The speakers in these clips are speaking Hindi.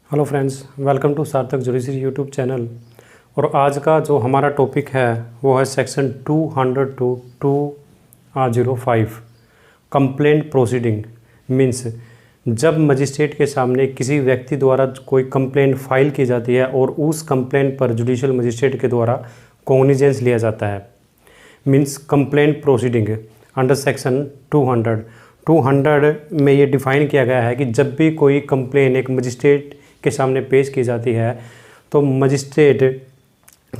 Hello friends, welcome to Sarthak judiciary YouTube channel. और आज का जो हमारा टॉपिक है वो है section 200 to 205 complaint proceeding. Means जब मजिस्ट्रेट के सामने किसी व्यक्ति द्वारा कोई कंप्लेंट फाइल की जाती है और उस कंप्लेंट पर जुडिशियल मजिस्ट्रेट के द्वारा कॉग्निजेंस लिया जाता है। Means complaint proceeding under section 200 में ये डिफ़ाइन किया गया है कि जब भी कोई कंप्लेन एक मजिस्ट्रेट के सामने पेश की जाती है तो मजिस्ट्रेट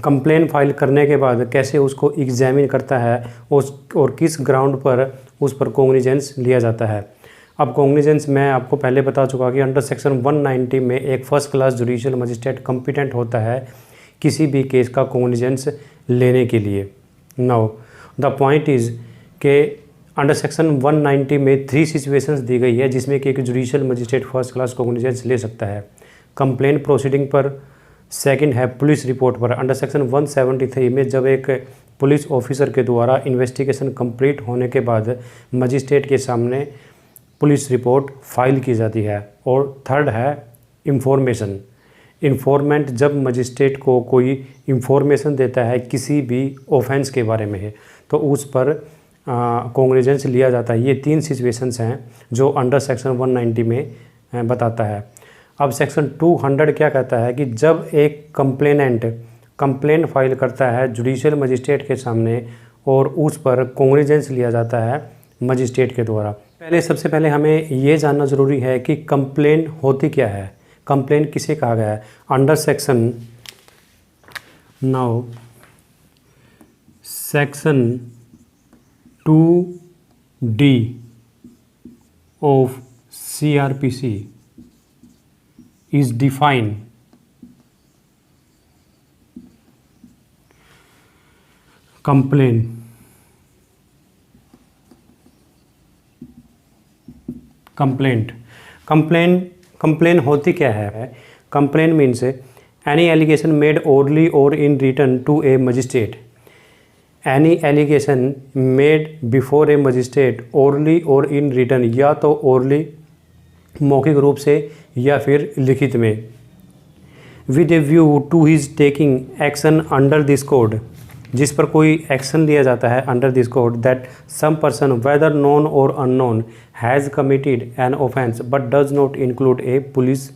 कंप्लेन फाइल करने के बाद कैसे उसको एग्जामिन करता है और किस ग्राउंड पर उस पर कॉग्निजेंस लिया जाता है। अब कॉग्निजेंस मैं आपको पहले बता चुका कि अंडर सेक्शन 190 में एक first class judicial magistrate competent होता है किसी भी केस का कॉग्निजेंस लेने के लिए। नाउ द पॉइंट इज़ के अंडर सेक्शन 190 में 3 सिचुएशंस दी गई है जिसमें कि एक judicial magistrate first class cognizance ले सकता है। कंप्लेंट प्रोसीडिंग पर, सेकंड है पुलिस रिपोर्ट पर। अंडर सेक्शन 173 में जब एक पुलिस ऑफिसर के द्वारा इन्वेस्टिगेशन कंप्लीट होने के बाद मजिस्ट्रेट के सामने पुलिस रिपोर्ट फाइल की जाती है। और थर्ड है इंफॉर्मेशन। इन्फॉर्मेंट जब मजिस्ट्रेट को कोई इंफॉर्मेशन देता है किसी भी ऑफेंस के बारे में है तो उस पर कॉग्निजेंस लिया जाता है। ये 3 सिचुएशंस हैं जो अंडर सेक्शन 190 में बताता है। अब सेक्शन 200 क्या कहता है कि जब एक कंप्लेनेंट कंप्लेंट फाइल करता है जुडिशियल मजिस्ट्रेट के सामने और उस पर कॉग्निजेंस लिया जाता है मजिस्ट्रेट के द्वारा। सबसे पहले हमें ये जानना ज़रूरी है कि कंप्लेन होती क्या है, कंप्लेन किसे कहा गया है। Under section section 2D of CRPC is define complain होती क्या है। Complain means any allegation made orally और in written to a magistrate. Any allegation made before a magistrate orally और इन रिटन, या तो ओरली मौखिक रूप से या फिर लिखित में, with a view to his taking action under this code, जिस पर कोई एक्शन लिया जाता है under this code, that some person whether known और unknown has committed an offence but does not include a police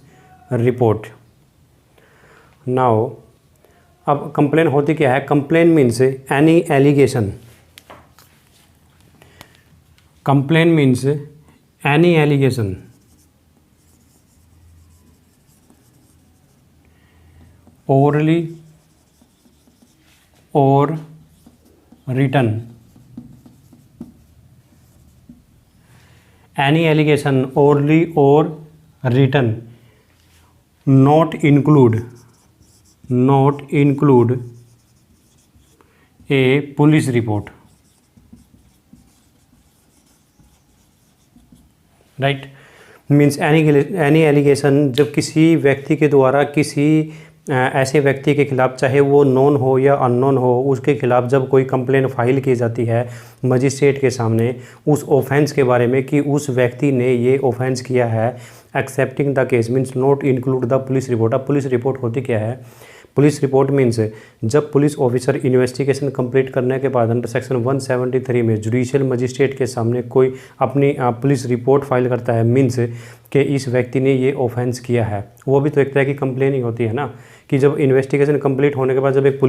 report. Now अब कंप्लेन होती क्या है। Complain means any allegation. Complain means any allegation orally or written, any allegation orally or written not include a police report, right. Means any allegation जब किसी व्यक्ति के द्वारा किसी ऐसे व्यक्ति के खिलाफ, चाहे वो नोन हो या अननोन हो, उसके खिलाफ जब कोई कंप्लेन फाइल की जाती है मजिस्ट्रेट के सामने उस ऑफेंस के बारे में कि उस व्यक्ति ने ये ऑफेंस किया है, accepting the case means not include the police report. अब पुलिस रिपोर्ट होती क्या है। पुलिस रिपोर्ट मीन्स जब पुलिस ऑफिसर इन्वेस्टिगेशन कंप्लीट करने के बाद अंडर सेक्शन 173 में जुडिशियल मजिस्ट्रेट के सामने कोई अपनी पुलिस रिपोर्ट फाइल करता है, मीन्स कि इस व्यक्ति ने ये ऑफेंस किया है। वो भी तो एक तरह की कंप्लेन ही होती है ना, कि जब इन्वेस्टिगेशन कंप्लीट होने के बाद जब एक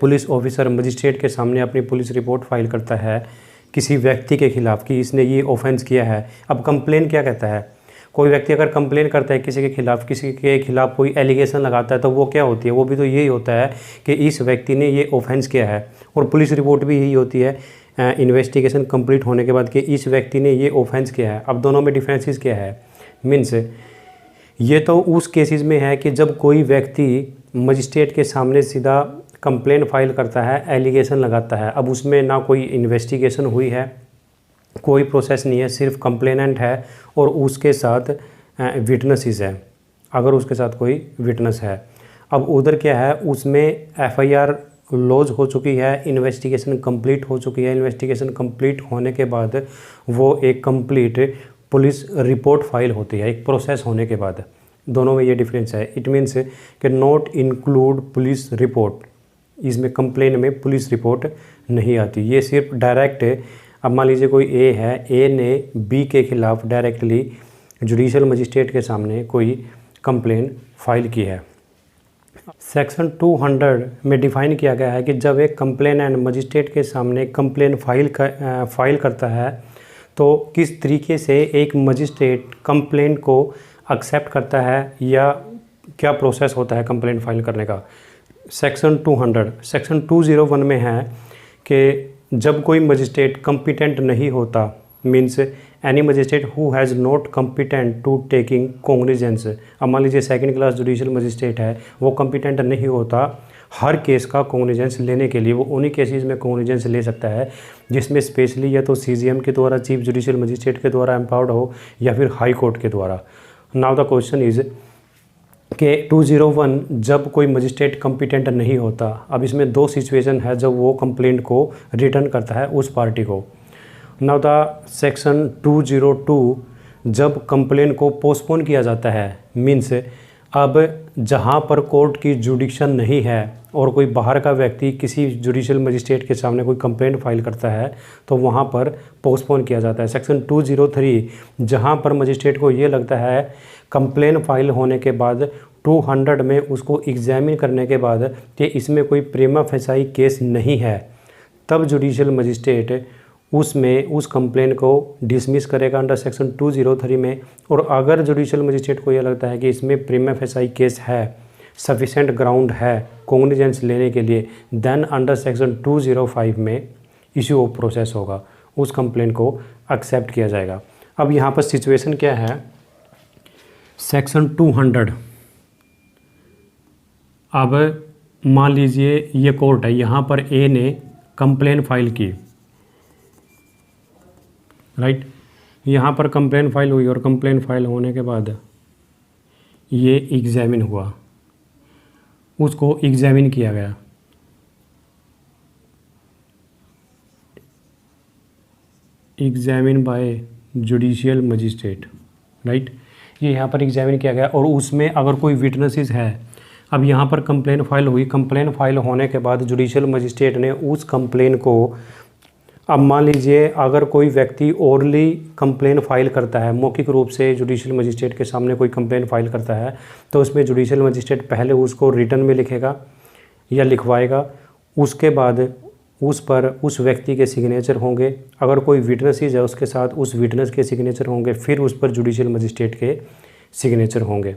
पुलिस ऑफिसर मजिस्ट्रेट के सामने अपनी पुलिस रिपोर्ट फाइल करता है किसी व्यक्ति के खिलाफ कि इसने ये ऑफेंस किया है। अब कंप्लेन क्या कहता है। कोई व्यक्ति अगर कंप्लेन करता है किसी के खिलाफ कोई एलिगेशन लगाता है तो वो क्या होती है, वो भी तो यही होता है कि इस व्यक्ति ने ये ऑफेंस किया है। और पुलिस रिपोर्ट भी यही होती है इन्वेस्टिगेशन कंप्लीट होने के बाद कि इस व्यक्ति ने ये ऑफेंस किया है। अब दोनों में डिफरेंसेस क्या है। मीन्स ये तो उस केसेस में है कि जब कोई व्यक्ति मजिस्ट्रेट के सामने सीधा कंप्लेन फाइल करता है, एलिगेशन लगाता है। अब उसमें ना कोई इन्वेस्टिगेशन हुई है, कोई प्रोसेस नहीं है, सिर्फ कंप्लेनेंट है और उसके साथ विटनेसेस है, अगर उसके साथ कोई विटनेस है। अब उधर क्या है, उसमें एफआईआर लॉज हो चुकी है, इन्वेस्टिगेशन कंप्लीट हो चुकी है। इन्वेस्टिगेशन कंप्लीट होने के बाद वो एक कंप्लीट पुलिस रिपोर्ट फाइल होती है एक प्रोसेस होने के बाद। दोनों में ये डिफरेंस है। इट मीन्स कि नॉट इंक्लूड पुलिस रिपोर्ट, इसमें कंप्लेन में पुलिस रिपोर्ट नहीं आती। ये सिर्फ डायरेक्ट, अब मान लीजिए कोई ए है, ए ने बी के खिलाफ डायरेक्टली जुडिशल मजिस्ट्रेट के सामने कोई कंप्लेन फाइल की है। सेक्शन 200 में डिफाइन किया गया है कि जब एक कंप्लेनेंट मजिस्ट्रेट के सामने कंप्लेन फाइल करता है तो किस तरीके से एक मजिस्ट्रेट कंप्लेन को एक्सेप्ट करता है या क्या प्रोसेस होता है कंप्लेंट फाइल करने का। सेक्शन 201 में है कि जब कोई मजिस्ट्रेट कॉम्पिटेंट नहीं होता, means any magistrate who has not competent to taking cognizance. अब मान लीजिए सेकंड क्लास जुडिशियल मजिस्ट्रेट है, वो कॉम्पिटेंट नहीं होता हर केस का कॉग्निजेंस लेने के लिए। वो उन्हीं केसेस में कॉग्निजेंस ले सकता है जिसमें स्पेशली या तो सीजीएम के द्वारा, चीफ जुडिशियल मजिस्ट्रेट के द्वारा एम्पावर्ड हो, या फिर हाई कोर्ट के द्वारा। नाउ द क्वेश्चन इज़ कि 201 जब कोई मजिस्ट्रेट कॉम्पिटेंट नहीं होता, अब इसमें दो सिचुएशन है जब वो कंप्लेंट को रिटर्न करता है उस पार्टी को। नाउ द सेक्शन 202 जब कंप्लेन को पोस्टपोन किया जाता है, मीन्स अब जहाँ पर कोर्ट की जुडिक्शन नहीं है और कोई बाहर का व्यक्ति किसी जुडिशियल मजिस्ट्रेट के सामने कोई कंप्लेंट फाइल करता है तो वहाँ पर पोस्टपोन किया जाता है। सेक्शन 203 जहाँ पर मजिस्ट्रेट को ये लगता है कंप्लेन फाइल होने के बाद 200 में उसको एग्जामिन करने के बाद कि इसमें कोई प्रीमा फेसाई केस नहीं है, तब जुडिशियल मजिस्ट्रेट उसमें उस कंप्लेन को डिसमिस करेगा अंडर सेक्शन 203 में। और अगर जुडिशियल मजिस्ट्रेट को यह लगता है कि इसमें प्रीमा फेसाई केस है, सफिशेंट ग्राउंड है कॉग्निजेंस लेने के लिए, देन अंडर सेक्शन 205 में इश्यू ऑफ प्रोसेस होगा, उस कंप्लेन को एक्सेप्ट किया जाएगा। अब यहाँ पर सिचुएशन क्या है, सेक्शन 200, अब मान लीजिए ये कोर्ट है, यहाँ पर ए ने कंप्लेन फाइल की, राइट, यहाँ पर कंप्लेन फाइल हुई और कंप्लेन फाइल होने के बाद ये एग्जामिन हुआ, उसको एग्जामिन किया गया। Examine by judicial magistrate, right, ये यहाँ पर एग्जामिन किया गया और उसमें अगर कोई विटनेसेस है, अब यहाँ पर कंप्लेन फाइल हुई, कंप्लेन फाइल होने के बाद जुडिशियल मजिस्ट्रेट ने उस कंप्लेन को, अब मान लीजिए अगर कोई व्यक्ति ओरली कंप्लेन फाइल करता है, मौखिक रूप से जुडिशियल मजिस्ट्रेट के सामने कोई कंप्लेन फाइल करता है, तो उसमें जुडिशियल मजिस्ट्रेट पहले उसको रिटन में लिखेगा या लिखवाएगा, उसके बाद उस पर उस व्यक्ति के सिग्नेचर होंगे, अगर कोई विटनेसेस है उसके साथ उस विटनेस के सिग्नेचर होंगे, फिर उस पर जुडिशियल मजिस्ट्रेट के सिग्नेचर होंगे।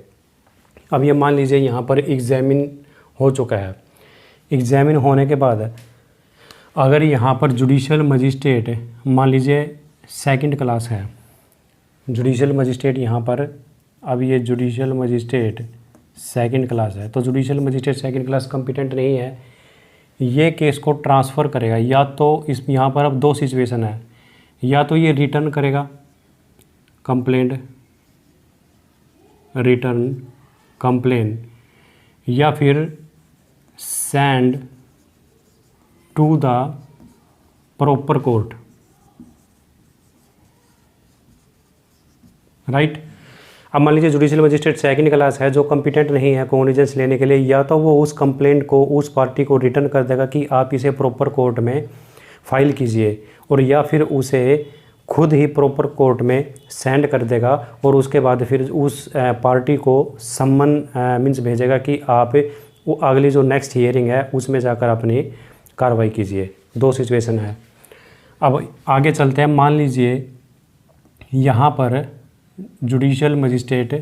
अब ये मान लीजिए यहाँ पर एग्जामिन हो चुका है, एग्जामिन होने के बाद अगर यहाँ पर जुडिशियल मजिस्ट्रेट, मान लीजिए सेकंड क्लास है, जुडिशियल मजिस्ट्रेट यहाँ पर, अब ये जुडिशियल मजिस्ट्रेट सेकंड क्लास है, तो judicial magistrate second class competent नहीं है, ये केस को ट्रांसफ़र करेगा, या तो इस यहाँ पर अब दो सिचुएशन है, या तो ये रिटर्न करेगा कंप्लेंट, रिटर्न कंप्लेन, या फिर send to the proper court, right. अब मान लीजिए जुडिशियल मजिस्ट्रेट सेकंड क्लास है जो कॉम्पिटेंट नहीं है कॉग्निजेंस लेने के लिए, या तो वो उस कंप्लेंट को उस पार्टी को रिटर्न कर देगा कि आप इसे प्रॉपर कोर्ट में फाइल कीजिए, और या फिर उसे खुद ही प्रॉपर कोर्ट में सेंड कर देगा और उसके बाद फिर उस पार्टी को सम्मन मीन्स भेजेगा कि आप वो अगली जो नेक्स्ट हियरिंग है उसमें जाकर अपनी कार्रवाई कीजिए। दो सिचुएशन है। अब आगे चलते हैं। मान लीजिए यहाँ पर जुडिशियल मजिस्ट्रेट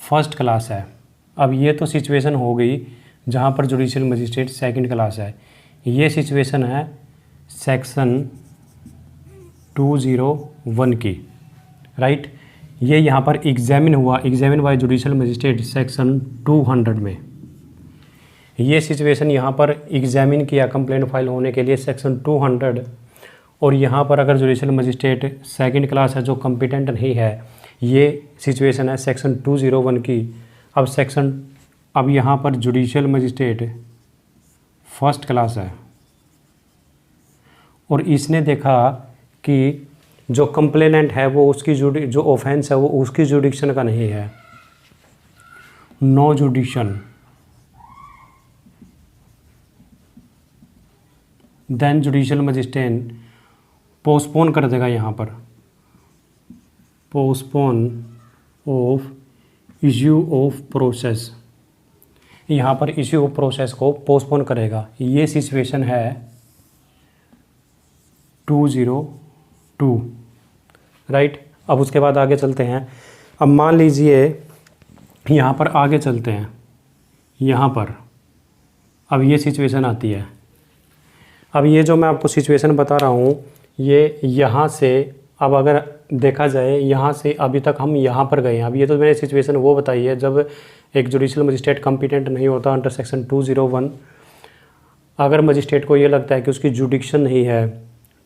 फर्स्ट क्लास है। अब ये तो सिचुएशन हो गई जहाँ पर जुडिशियल मजिस्ट्रेट सेकंड क्लास है। ये सिचुएशन है सेक्शन 201 की, राइट। ये यहाँ पर एग्जामिन हुआ, examine by judicial magistrate section 200 में। ये सिचुएशन यहाँ पर एग्जामिन किया कंप्लेंट फाइल होने के लिए सेक्शन 200, और यहाँ पर अगर जुडिशियल मजिस्ट्रेट सेकंड क्लास है जो कॉम्पिटेंट नहीं है, ये सिचुएशन है सेक्शन 201 की। अब यहाँ पर जुडिशियल मजिस्ट्रेट फर्स्ट क्लास है और इसने देखा कि जो कंप्लेनेंट है वो उसकी जो ऑफेंस है वो उसकी जुडिक्शन का नहीं है, no jurisdiction, then judicial magistrate postpone कर देगा यहाँ पर, postpone of issue of process, यहाँ पर इश्यू ऑफ प्रोसेस को पोस्टपोन करेगा। ये सिचुएशन है 202, राइट। अब उसके बाद आगे चलते हैं। अब मान लीजिए यहाँ पर आगे चलते हैं, यहाँ पर अब ये सिचुएशन आती है। अब ये जो मैं आपको सिचुएशन बता रहा हूँ ये यहाँ से, अब अगर देखा जाए यहाँ से अभी तक हम यहाँ पर गए हैं। अब ये तो मैंने सिचुएशन वो बताई है जब एक जुडिशियल मजिस्ट्रेट कॉम्पिटेंट नहीं होता अंडर सेक्शन 201। अगर मजिस्ट्रेट को ये लगता है कि उसकी जुडिक्शन नहीं है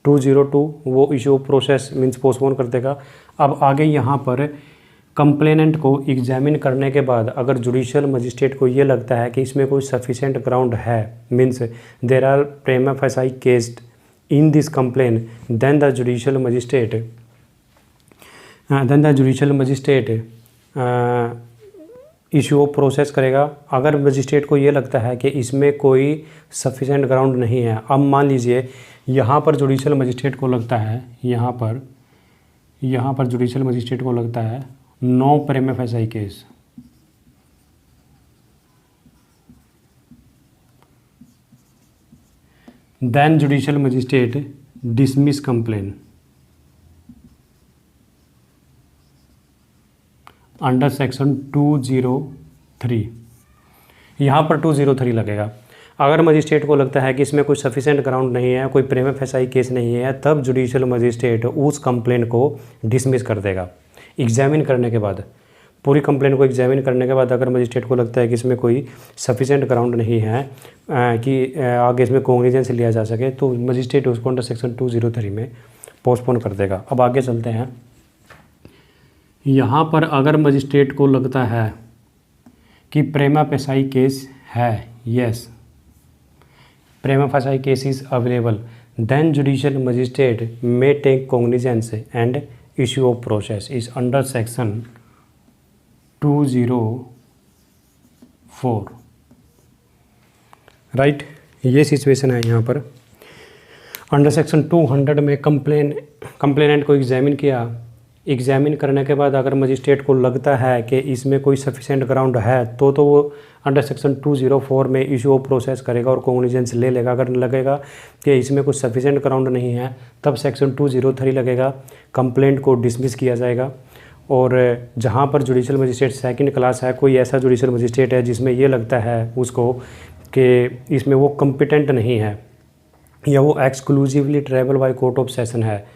202, वो issue of process means postpone कर देगा। अब आगे यहाँ पर कंप्लेनेंट को एग्जामिन करने के बाद अगर जुडिशियल मजिस्ट्रेट को ये लगता है कि इसमें कोई सफिशेंट ग्राउंड है, means there are prima facie cased in this complain, then the judicial magistrate issue of process करेगा। अगर मजिस्ट्रेट को ये लगता है कि इसमें कोई सफिशेंट ग्राउंड नहीं है, अब मान लीजिए यहाँ पर जुडिशियल मजिस्ट्रेट को लगता है, यहाँ पर जुडिशियल मजिस्ट्रेट को लगता है no prima facie case, then judicial magistrate dismiss complain under section 203। यहाँ पर 203 लगेगा। अगर मजिस्ट्रेट को लगता है कि इसमें कोई सफिशेंट ग्राउंड नहीं है, कोई प्रीमा फेसाई केस नहीं है, तब जुडिशियल मजिस्ट्रेट उस कंप्लेन को डिसमिस कर देगा। एग्जामिन करने के बाद, पूरी कंप्लेन को एग्जामिन करने के बाद अगर मजिस्ट्रेट को लगता है कि इसमें कोई सफिशेंट ग्राउंड नहीं है कि आगे इसमें कॉग्निजेंस लिया जा सके, तो मजिस्ट्रेट उसको अंडर सेक्शन 203 में पोस्टपोन कर देगा। अब आगे चलते हैं। यहाँ पर अगर मजिस्ट्रेट को लगता है कि प्रीमा फेसाई केस है, yes prima facie case is available, then judicial magistrate may take cognizance and issue of process is under section 204, right. ये सिचुएशन है यहाँ पर। अंडर सेक्शन 200 में कंप्लेनेंट को एग्जामिन किया, एग्जामिन करने के बाद अगर मजिस्ट्रेट को लगता है कि इसमें कोई सफिशेंट ग्राउंड है तो वो अंडर सेक्शन 204 में इशू ऑफ प्रोसेस करेगा और कॉग्निजेंस ले लेगा। अगर लगेगा कि इसमें कुछ सफिशेंट ग्राउंड नहीं है तब सेक्शन 203 लगेगा, कंप्लेंट को डिसमिस किया जाएगा। और जहाँ पर जुडिशियल मजिस्ट्रेट सेकंड क्लास है, कोई ऐसा जुडिशियल मजिस्ट्रेट है जिसमें ये लगता है उसको कि इसमें वो कॉम्पिटेंट नहीं है या वो exclusively tribal by court of session है,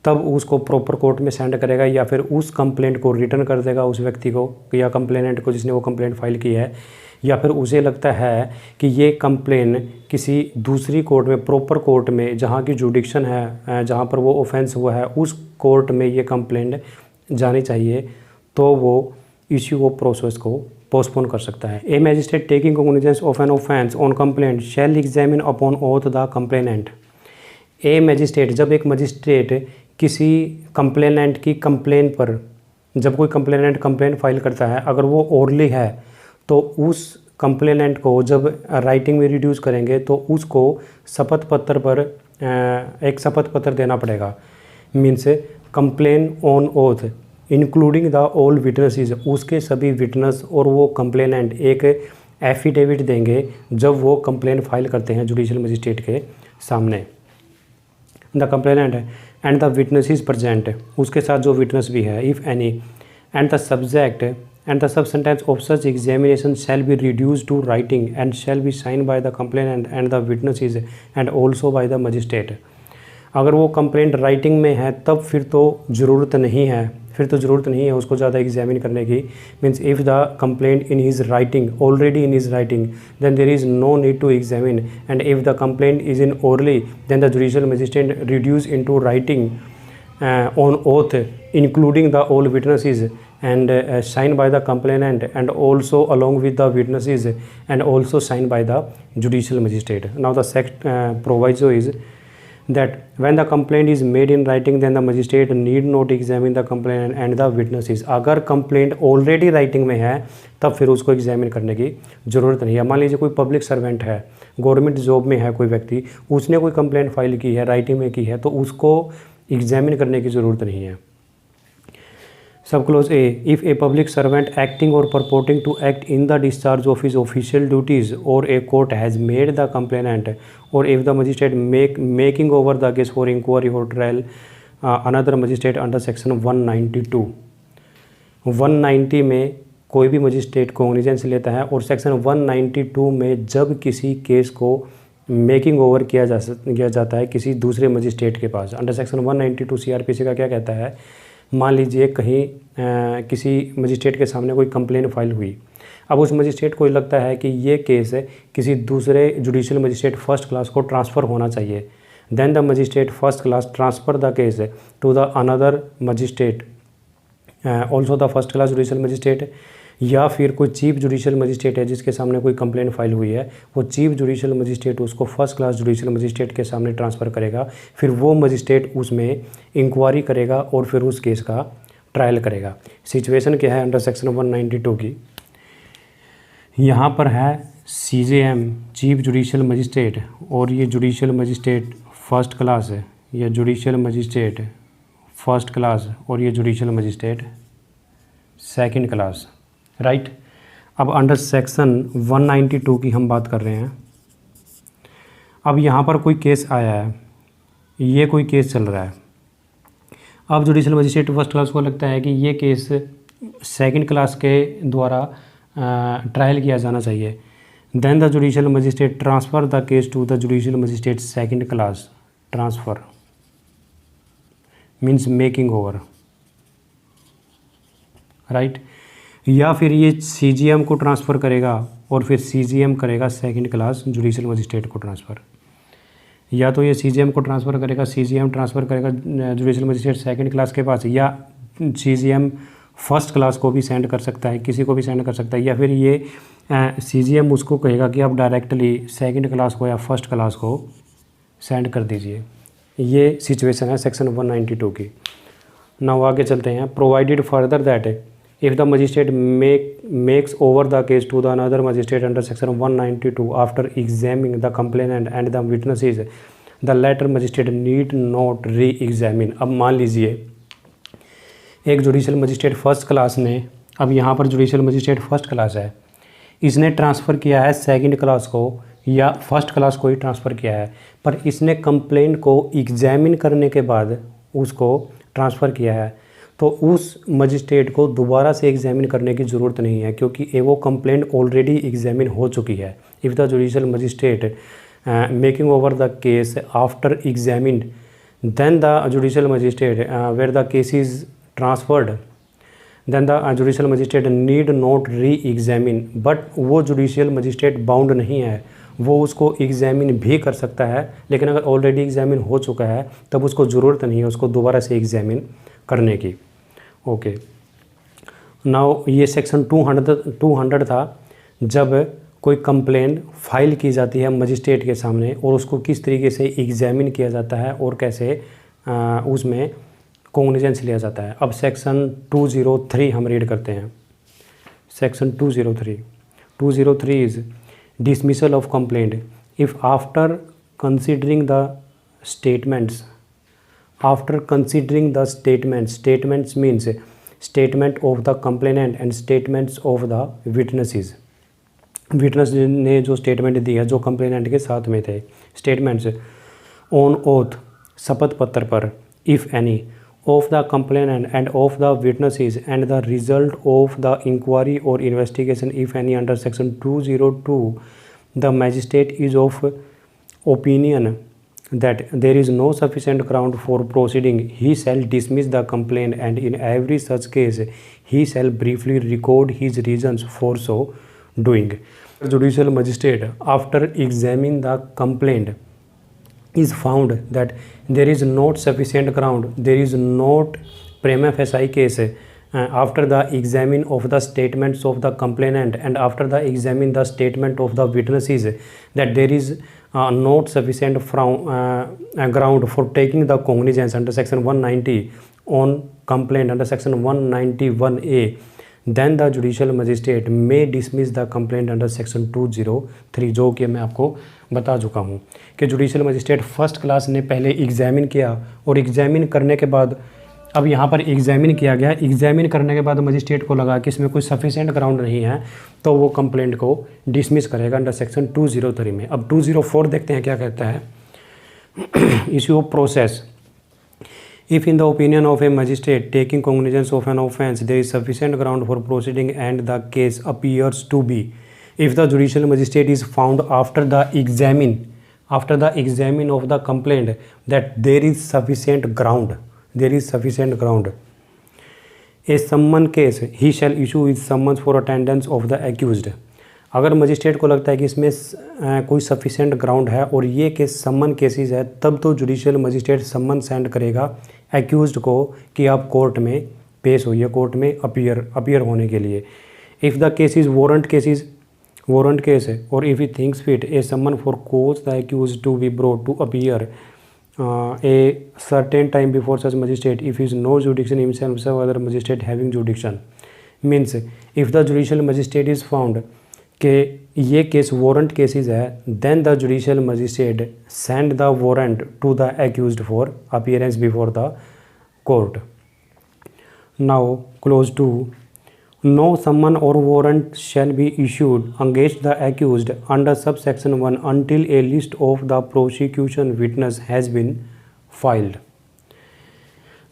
तब उसको प्रॉपर कोर्ट में सेंड करेगा या फिर उस कंप्लेंट को रिटर्न कर देगा उस व्यक्ति को या कंप्लेनेंट को जिसने वो कंप्लेंट फाइल की है। या फिर उसे लगता है कि ये कंप्लेन किसी दूसरी कोर्ट में, प्रॉपर कोर्ट में जहाँ की जुडिक्शन है, जहाँ पर वो ऑफेंस हुआ है, उस कोर्ट में ये कंप्लेंट जानी चाहिए, तो वो इश्यू ऑफ प्रोसेस को पोस्टपोन कर सकता है। A magistrate taking cognizance of an offence on complaint shall examine upon oath the complainant. A magistrate, जब एक मजिस्ट्रेट किसी कंप्लेनेंट की कंप्लेन पर, जब कोई कंप्लेनेंट कंप्लेन फाइल करता है, अगर वो ओरली है तो उस कंप्लेनेंट को जब राइटिंग में रिड्यूस करेंगे तो उसको शपथ पत्र पर एक शपथ पत्र देना पड़ेगा। Means complain on oath including the all witnesses, उसके सभी विटनेस और वो कंप्लेनेंट एक एफिडेविट देंगे जब वो कंप्लेन फाइल करते हैं जुडिशियल मजिस्ट्रेट के सामने। The complainant and the witnesses present, उसके साथ जो विटनेस भी है if any, and the subject and the substance of such examination shall be reduced to writing and shall be signed by the complainant and the witnesses and also by the magistrate। अगर वो कंप्लेंट राइटिंग में है तब फिर तो ज़रूरत नहीं है उसको ज़्यादा एग्जामिन करने की। Means if the complaint in his writing already in his writing then there is no need to examine, and if the complaint is in orally then the judicial magistrate reduce in to writing on oath including the all witnesses and signed by the complainant and also along with the witnesses and also signed by the judicial magistrate। Now the proviso is that when the complaint is made in writing then the magistrate need not examine the complaint and the witnesses। अगर कंप्लेंट ऑलरेडी राइटिंग में है तब फिर उसको एग्जामिन करने की ज़रूरत नहीं है। मान लीजिए कोई पब्लिक सर्वेंट है, गवर्नमेंट जॉब में है कोई व्यक्ति, उसने कोई कंप्लेंट फाइल की है, राइटिंग में की है, तो उसको एग्जामिन करने की ज़रूरत नहीं है। Sub clause a, if a public servant acting और purporting to act in the discharge of his official duties और a court has made the complainant और if the magistrate making over the case for inquiry और trial another magistrate under section 192। 190 में कोई भी मजिस्ट्रेट कॉग्निजेंस लेता है और सेक्शन 192 में जब किसी केस को मेकिंग ओवर किया जाता है किसी दूसरे मजिस्ट्रेट के पास, अंडर सेक्शन 192 CRPC का क्या कहता है, मान लीजिए कहीं किसी मजिस्ट्रेट के सामने कोई कंप्लेंट फाइल हुई। अब उस मजिस्ट्रेट को लगता है कि ये केस किसी दूसरे जुडिशियल मजिस्ट्रेट फर्स्ट क्लास को ट्रांसफ़र होना चाहिए। Then the magistrate first class transfer the case to the another magistrate also the first class judicial magistrate, या फिर कोई चीफ जुडिशियल मजिस्ट्रेट है जिसके सामने कोई कंप्लेंट फाइल हुई है, वो चीफ जुडिशियल मजिस्ट्रेट उसको फर्स्ट क्लास जुडिशियल मजिस्ट्रेट के सामने ट्रांसफ़र करेगा। फिर वो मजिस्ट्रेट उसमें इंक्वायरी करेगा और फिर उस केस का ट्रायल करेगा। सिचुएशन क्या है अंडर सेक्शन 192 की, यहाँ पर है CJM चीफ जुडिशियल मजिस्ट्रेट और ये जुडिशियल मजिस्ट्रेट फर्स्ट क्लास है, या जुडिशियल मजिस्ट्रेट फर्स्ट क्लास और ये judicial magistrate second class, right. अब अंडर सेक्शन 192 की हम बात कर रहे हैं। अब यहाँ पर कोई केस आया है, ये कोई केस चल रहा है। अब जुडिशियल मजिस्ट्रेट फर्स्ट क्लास को लगता है कि ये केस सेकंड क्लास के द्वारा ट्रायल किया जाना चाहिए। Then the judicial magistrate transfer the case to the judicial magistrate second class. Transfer means making over, right. या फिर ये CGM को ट्रांसफ़र करेगा और फिर CGM करेगा सेकंड क्लास जुडिशियल मजिस्ट्रेट को ट्रांसफ़र, या तो ये CGM को ट्रांसफ़र करेगा, CGM ट्रांसफ़र करेगा जुडिशियल मजिस्ट्रेट सेकंड क्लास के पास, या CGM फर्स्ट क्लास को भी सेंड कर सकता है, किसी को भी सेंड कर सकता है, या फिर ये CGM उसको कहेगा कि आप डायरेक्टली सेकंड क्लास को या फर्स्ट क्लास को सेंड कर दीजिए। ये सिचुएशन है सेक्शन 192 की। नाउ आगे चलते हैं। Provided further that if the magistrate makes over the case to the another magistrate under section 192 after examining the complainant and the witnesses, the latter magistrate need not re-examine। अब मान लीजिए एक जुडिशियल मजिस्ट्रेट फर्स्ट क्लास ने, अब यहाँ पर जुडिशियल मजिस्ट्रेट फर्स्ट क्लास है, इसने ट्रांसफ़र किया है सेकंड क्लास को या फर्स्ट क्लास को ही ट्रांसफ़र किया है, पर इसने कंप्लेंट को एग्जामिन करने के बाद उसको ट्रांसफ़र किया है, तो उस मजिस्ट्रेट को दोबारा से एग्जामिन करने की ज़रूरत नहीं है क्योंकि वो कंप्लेंट ऑलरेडी एग्जामिन हो चुकी है। If the judicial magistrate making over the case after examined then the judicial magistrate where the case is transferred then the judicial magistrate need not re examine. But वो जुडिशियल मजिस्ट्रेट बाउंड नहीं है, वो उसको एग्जामिन भी कर सकता है, लेकिन अगर ऑलरेडी एग्जामिन हो चुका है तब उसको ज़रूरत नहीं है उसको दोबारा से एग्जामिन करने की। ओके, नाउ ये सेक्शन 200 था, जब कोई कंप्लेंट फाइल की जाती है मजिस्ट्रेट के सामने और उसको किस तरीके से एग्जामिन किया जाता है और कैसे उसमें कॉग्निजेंस लिया जाता है। अब सेक्शन 203 हम रीड करते हैं। Section 203 is dismissal of complaint if after considering the statements statements means statement of the complainant and statements of the witnesses। Witness ने जो स्टेटमेंट दी है जो कंप्लेनेंट के साथ में थे, स्टेटमेंट्स ऑन ओथ शपथ पत्र पर, if any of the complainant and of the witnesses and the result of the inquiry और investigation if any under section 202 the magistrate is of opinion that there is no sufficient ground for proceeding, he shall dismiss the complaint and in every such case he shall briefly record his reasons for so doing। Judicial magistrate after examining the complaint is found that there is not sufficient ground, there is not prima facie case after the examine of the statements of the complainant and after the examine the statement of the witnesses that there is not sufficient ground for taking the cognizance under section 190 on complaint under section 191A, then the judicial magistrate may dismiss the complaint under section 203, जो कि मैं आपको बता चुका हूँ कि जुडिशियल मजिस्ट्रेट फर्स्ट क्लास ने पहले एग्जामिन किया और एग्जामिन करने के बाद अब यहाँ पर एग्जामिन किया गया, एग्जामिन करने के बाद मजिस्ट्रेट को लगा कि इसमें कोई सफिशिएंट ग्राउंड नहीं है तो वो कंप्लेंट को डिसमिस करेगा अंडर सेक्शन 203 में। अब 204 देखते हैं क्या कहता है। Issue of process, if in the opinion of a magistrate taking cognizance of an offence there is sufficient ground for proceeding and the case appears to be, if the judicial magistrate is found after the examine of the complaint that there is sufficient ground, a summon case he shall issue with summons for attendance of the accused। अगर मजिस्ट्रेट को लगता है कि इसमें कोई सफिशिएंट ग्राउंड है और ये केस सम्मन केसेस है, तब तो जुडिशियल मजिस्ट्रेट सम्मन सेंड करेगा एक्यूज्ड को कि आप कोर्ट में पेश होइए, कोर्ट में अपीयर होने के लिए। If the case is warrant case है और if he thinks fit a summon for cause the accuse to be brought to appear a certain time before such magistrate if is no jurisdiction himself some other magistrate having jurisdiction. Means if the judicial magistrate is found कि ये केस वारंट केसेस है, then the judicial magistrate send the warrant to the accused for appearance before the court. Now clause 2, no summon और warrant shall be issued against the accused under sub section 1 until a list of the prosecution witness has been filed।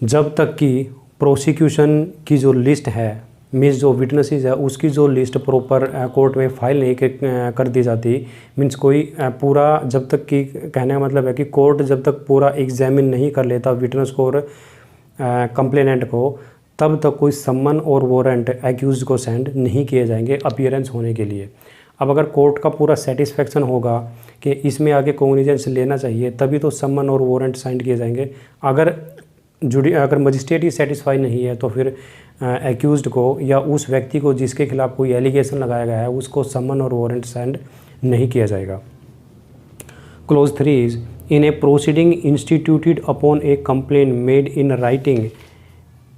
जब तक कि प्रोसिक्यूशन की जो लिस्ट है, मीन्स जो विटनेसेस है उसकी जो लिस्ट प्रॉपर कोर्ट में फाइल नहीं कर दी जाती, मीन्स कोई पूरा जब तक कि कहने का मतलब है कि कोर्ट जब तक पूरा एग्जामिन नहीं कर लेता विटनेस को और कंप्लेनेंट को, तब तक कोई सम्मन और वारंट एक्यूज को सेंड नहीं किए जाएंगे अपीयरेंस होने के लिए। अब अगर कोर्ट का पूरा सेटिस्फेक्शन होगा कि इसमें आगे कॉग्निजेंस लेना चाहिए, तभी तो सम्मन और वारंट साइन किए जाएंगे। अगर मजिस्ट्रेट ही सेटिस्फाई नहीं है तो फिर एक्यूज्ड को या उस व्यक्ति को जिसके खिलाफ कोई एलिगेशन लगाया गया है उसको सम्मन और वारंट सेंड नहीं किया जाएगा। Clause 3 is in a proceeding instituted upon a complaint made in writing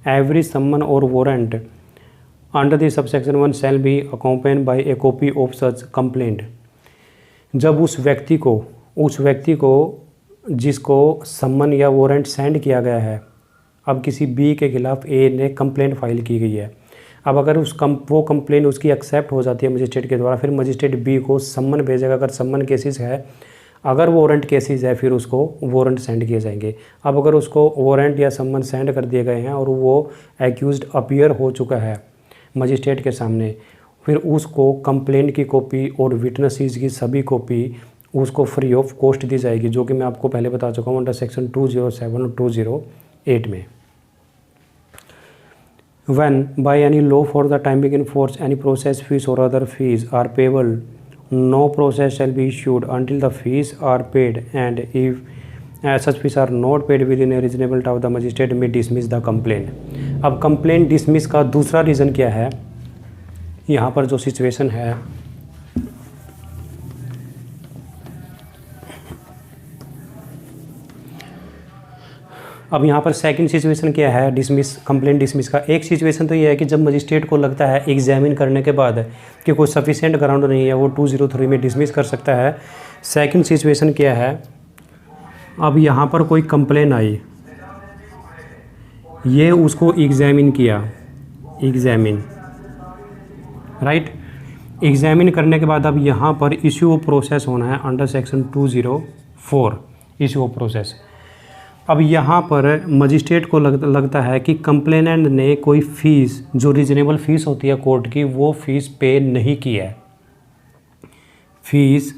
every summon और warrant under the subsection 1 shall be accompanied by a copy of such complaint. जब उस व्यक्ति को जिसको सम्मन या वारंट सेंड किया गया है, अब किसी बी के खिलाफ ए ने कंप्लेंट फाइल की गई है, अब अगर वो कंप्लेंट उसकी एक्सेप्ट हो जाती है मजिस्ट्रेट के द्वारा, फिर मजिस्ट्रेट बी को सम्मन भेजेगा। अगर सम्मन केसेस है, अगर वारंट केसेस है, फिर उसको वारंट सेंड किए जाएंगे। अब अगर उसको वारंट या सम्मन सेंड कर दिए गए हैं और वो एक्यूज्ड अपीयर हो चुका है मजिस्ट्रेट के सामने, फिर उसको कंप्लेंट की कॉपी और विटनेसेस की सभी कॉपी उसको फ्री ऑफ कॉस्ट दी जाएगी, जो कि मैं आपको पहले बता चुका हूँ अंडर सेक्शन 207 और 208 में। When by any law for the time being in force any process fees or other fees are payable, no process shall be issued until the fees are paid, and if such fees are not paid within a reasonable time, the magistrate may dismiss the complaint। अब complaint dismiss का दूसरा रीज़न क्या है, यहाँ पर जो सिचुएशन है, अब यहाँ पर सेकंड सिचुएशन क्या है कंप्लेंट डिसमिस का। एक सिचुएशन तो ये है कि जब मजिस्ट्रेट को लगता है एग्जामिन करने के बाद कि कोई सफिशिएंट ग्राउंड नहीं है, वो 203 में डिसमिस कर सकता है। सेकंड सिचुएशन क्या है, अब यहाँ पर कोई कंप्लेन आई, ये उसको एग्जामिन किया, राइट। एग्जामिन करने के बाद अब यहाँ पर इश्यू ऑफ प्रोसेस होना है under section 204 issue of process. अब यहाँ पर मजिस्ट्रेट को लगता है कि कंप्लेनेंट ने कोई फ़ीस, जो रीजनेबल फ़ीस होती है कोर्ट की, वो फ़ीस पे नहीं की है, fees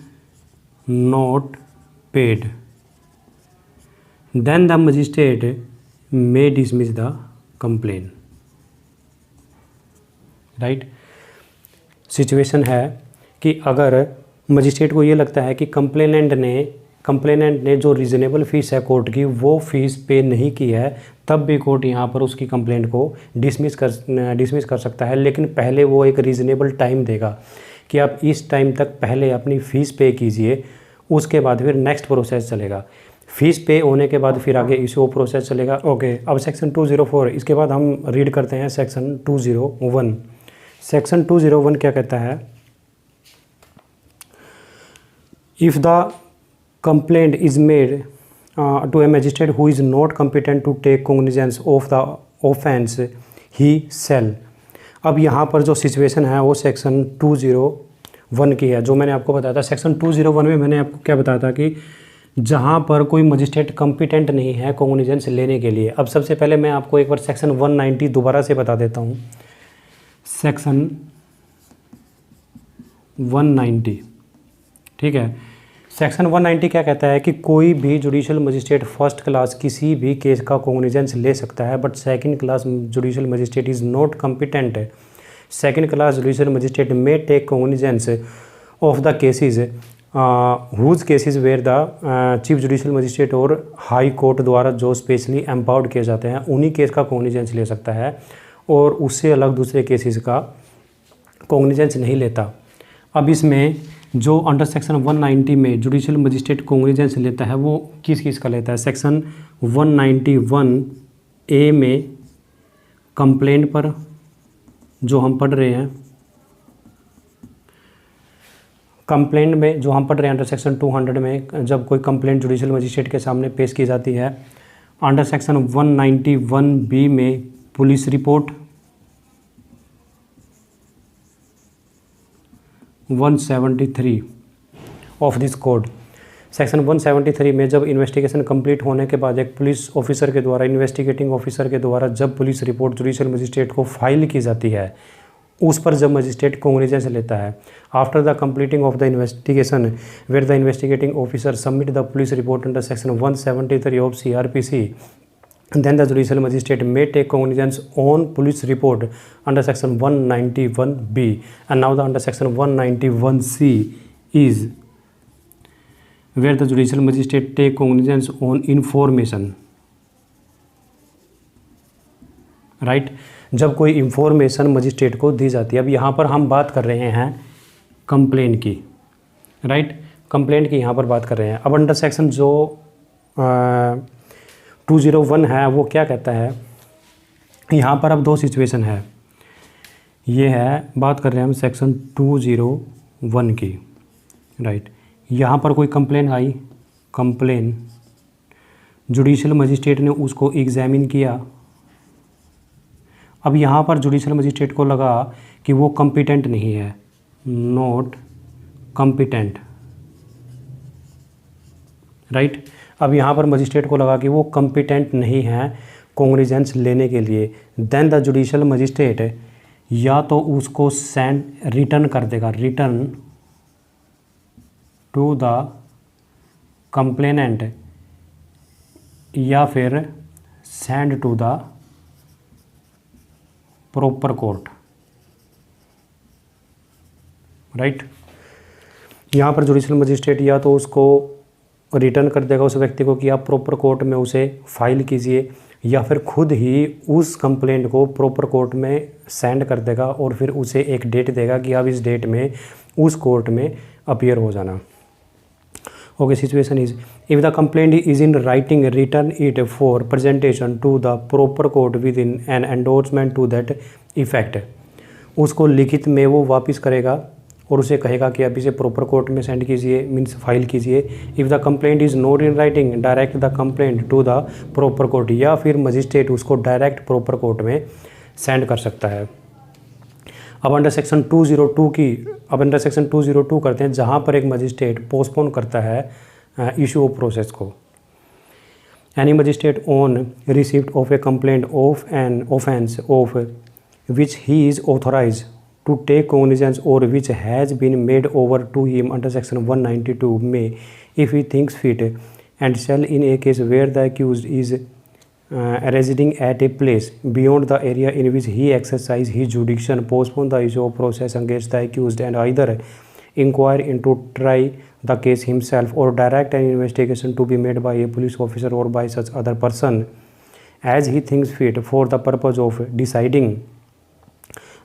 not paid, then the magistrate may dismiss the complaint, right. Situation है कि अगर मजिस्ट्रेट को ये लगता है कि कंप्लेनेंट ने कंप्लेनेंट ने जो रीजनेबल फ़ीस है कोर्ट की वो फ़ीस पे नहीं की है, तब भी कोर्ट यहाँ पर उसकी कंप्लेंट को डिसमिस कर सकता है। लेकिन पहले वो एक रीज़नेबल टाइम देगा कि आप इस टाइम तक पहले अपनी फ़ीस पे कीजिए, उसके बाद फिर नेक्स्ट प्रोसेस चलेगा। फ़ीस पे होने के बाद फिर आगे इशू प्रोसेस चलेगा। ओके, अब सेक्शन 204, इसके बाद हम रीड करते हैं सेक्शन 201। सेक्शन 201 क्या कहता है? If the complaint is made to a magistrate who is not competent to take cognizance of the offence he shall. अब यहाँ पर जो सिचुएशन है वो सेक्शन 201 की है, जो मैंने आपको बताया था। सेक्शन 201 में मैंने आपको क्या बताया था कि जहाँ पर कोई मजिस्ट्रेट कॉम्पिटेंट नहीं है कॉग्निजेंस लेने के लिए। अब सबसे पहले मैं आपको एक बार सेक्शन 190 दोबारा से बता देता हूँ। सेक्शन 190, ठीक है। सेक्शन 190 क्या कहता है कि कोई भी जुडिशियल मजिस्ट्रेट फर्स्ट क्लास किसी भी केस का कॉग्निजेंस ले सकता है, but second class judicial magistrate is not competent. Second class judicial magistrate may take cognizance of the cases whose cases where the chief judicial magistrate और हाई कोर्ट द्वारा जो स्पेशली एम्पावर्ड किए जाते हैं, उन्हीं केस का कॉग्निजेंस ले सकता है और उससे अलग दूसरे केसेस का कॉग्निजेंस नहीं लेता। अब इसमें जो अंडर सेक्शन 190 में जुडिशियल मजिस्ट्रेट कॉग्निजेंस लेता है वो किस किस का लेता है? सेक्शन 191A में कंप्लेंट पर जो हम पढ़ रहे हैं, कंप्लेंट में जो हम पढ़ रहे हैं अंडर सेक्शन 200 में, जब कोई कंप्लेंट जुडिशियल मजिस्ट्रेट के सामने पेश की जाती है। अंडर सेक्शन 191B में police report, 173 of this code. Section 173 में जब इन्वेस्टिगेशन कंप्लीट होने के बाद एक पुलिस ऑफिसर के द्वारा, इन्वेस्टिगेटिंग ऑफिसर के द्वारा जब पुलिस रिपोर्ट जुडिशियल मजिस्ट्रेट को फाइल की जाती है, उस पर जब मजिस्ट्रेट कॉग्निजेंस लेता है। After the completing of the investigation where the investigating officer submit the police report under section 173 of CRPC, then the judicial magistrate may take cognizance on police report under section 191B, and now the under section 191C is where the judicial magistrate take cognizance on information, right? जब कोई इंफॉर्मेशन मजिस्ट्रेट को दी जाती है। अब यहाँ पर हम बात कर रहे हैं कंप्लेंट की, राइट? कंप्लेंट की यहाँ पर बात कर रहे हैं। अब अंडर सेक्शन जो 201 है वो क्या कहता है? यहाँ पर अब दो सिचुएशन है। ये है, बात कर रहे हैं हम सेक्शन 201 की, राइट? यहाँ पर कोई कंप्लेन आई, कंप्लेन जुडिशियल मजिस्ट्रेट ने उसको एग्जामिन किया। अब यहाँ पर जुडिशियल मजिस्ट्रेट को लगा कि वो कॉम्पिटेंट नहीं है, नॉट कॉम्पिटेंट, राइट? अब यहाँ पर मजिस्ट्रेट को लगा कि वो कॉम्पिटेंट नहीं है कॉग्निजेंस लेने के लिए। देन द जुडिशियल मजिस्ट्रेट या तो उसको रिटर्न कर देगा, रिटर्न टू द कंप्लेनेंट, या फिर send to the proper court, right? यहाँ पर जुडिशियल मजिस्ट्रेट या तो उसको रिटर्न कर देगा उस व्यक्ति को कि आप प्रॉपर कोर्ट में उसे फाइल कीजिए, या फिर खुद ही उस कंप्लेंट को प्रॉपर कोर्ट में सेंड कर देगा और फिर उसे एक डेट देगा कि आप इस डेट में उस कोर्ट में अपीयर हो जाना। Okay, situation is if the complaint is in writing return it for presentation to the proper court with in an endorsement to that effect. उसको लिखित में वो वापस करेगा और उसे कहेगा कि आप इसे प्रॉपर कोर्ट में सेंड कीजिए, मीन्स फाइल कीजिए। If the complaint is not in writing direct the complaint to the proper court, या फिर मजिस्ट्रेट उसको डायरेक्ट प्रॉपर कोर्ट में सेंड कर सकता है। अब अंडर सेक्शन 202 की, अब अंडर सेक्शन 202 करते हैं, जहाँ पर एक मजिस्ट्रेट पोस्टपोन करता है इशू ऑफ प्रोसेस को। Any magistrate on receipt of a complaint of an offence of which he is authorise to take cognizance or which has been made over to him under section 192 may, if he thinks fit, and shall in a case where the accused is residing at a place beyond the area in which he exercises his jurisdiction, postpone the issue of process against the accused and either inquire into try the case himself or direct an investigation to be made by a police officer or by such other person as he thinks fit for the purpose of deciding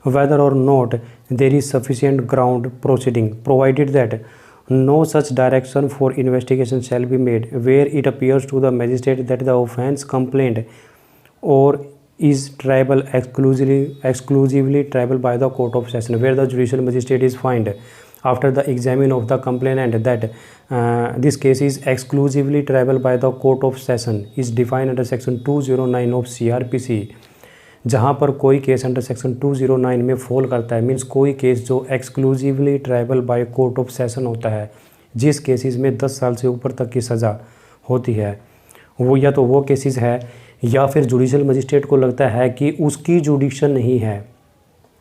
whether or not there is sufficient ground proceeding, provided that no such direction for investigation shall be made where it appears to the magistrate that the offence complained or is triable exclusively triable by the court of session, where the judicial magistrate is find after the examination of the complainant that this case is exclusively triable by the court of session is defined under section 209 of CRPC। जहाँ पर कोई केस अंडर सेक्शन 209 में फॉल करता है, मीन्स कोई केस जो exclusively tribal by court of session होता है, जिस केसेस में 10 साल से ऊपर तक की सज़ा होती है, वो या तो वो केसेस है या फिर जुडिशल मजिस्ट्रेट को लगता है कि उसकी जुडिक्शन नहीं है।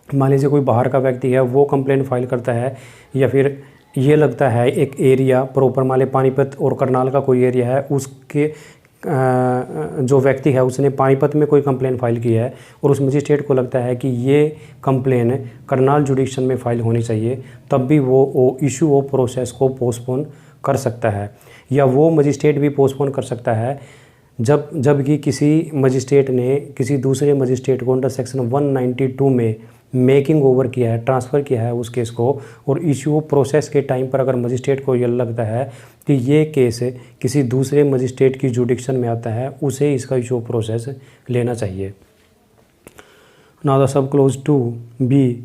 मान लीजिए कोई बाहर का व्यक्ति है, वो कंप्लेंट फाइल करता है, या फिर ये लगता है एक एरिया प्रॉपर मान लीजिए पानीपत और करनाल का कोई एरिया है, उसके जो व्यक्ति है उसने पानीपत में कोई कंप्लेन फाइल की है और उस मजिस्ट्रेट को लगता है कि ये कंप्लेन करनाल जुडिक्शन में फ़ाइल होनी चाहिए, तब भी वो इशू ऑफ प्रोसेस को पोस्टपोन कर सकता है। या वो मजिस्ट्रेट भी पोस्टपोन कर सकता है जबकि किसी मजिस्ट्रेट ने किसी दूसरे मजिस्ट्रेट को अंडर सेक्शन 192 में मेकिंग ओवर किया है, ट्रांसफ़र किया है उस केस को, और इशू प्रोसेस के टाइम पर अगर मजिस्ट्रेट को यह लगता है कि ये केस किसी दूसरे मजिस्ट्रेट की जुडिक्शन में आता है, उसे इसका इशू प्रोसेस लेना चाहिए। Now the sub close 2B,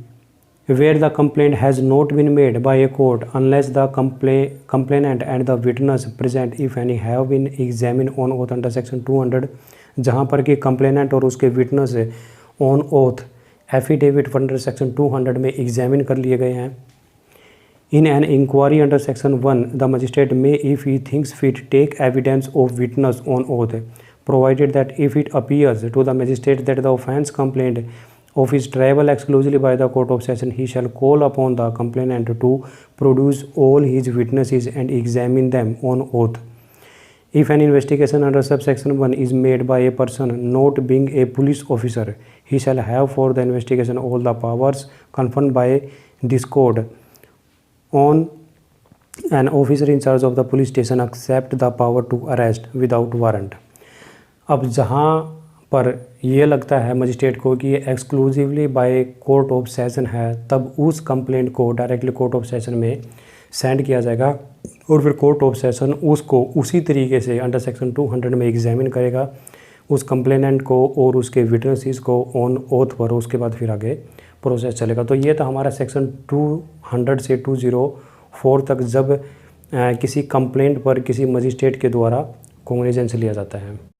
where the complaint has not been made by a court unless the complainant and the witness present if any have been examined on oath under section 200, जहाँ पर कि कंप्लेनेंट और उसके witness on oath affidavit under section 200 में एग्जामिन कर लिए गए हैं। In an inquiry under section 1 the magistrate may if he thinks fit take evidence of witness on oath, provided that if it appears to the magistrate that the offence complaint of is triable exclusively by the court of session, he shall call upon the complainant to produce all his witnesses and examine them on oath. If an investigation under subsection 1 is made by a person not being a police officer, he shall have for the investigation all the powers conferred by this code on an officer in charge of the police station except the power to arrest without warrant। अब जहाँ पर ये लगता है मजिस्ट्रेट को कि ये exclusively by court of session है, तब उस कंप्लेंट को डायरेक्टली कोर्ट ऑफ सेशन में सेंड किया जाएगा और फिर कोर्ट ऑफ सेशन उसको उसी तरीके से अंडर सेक्शन 200 में एग्जामिन करेगा उस कंप्लेनेंट को और उसके विटनेसेस को ऑन ओथ पर, उसके बाद फिर आगे प्रोसेस चलेगा। तो ये था हमारा सेक्शन 200 से 204 तक, जब किसी कंप्लेंट पर किसी मजिस्ट्रेट के द्वारा कॉग्निजेंस लिया जाता है।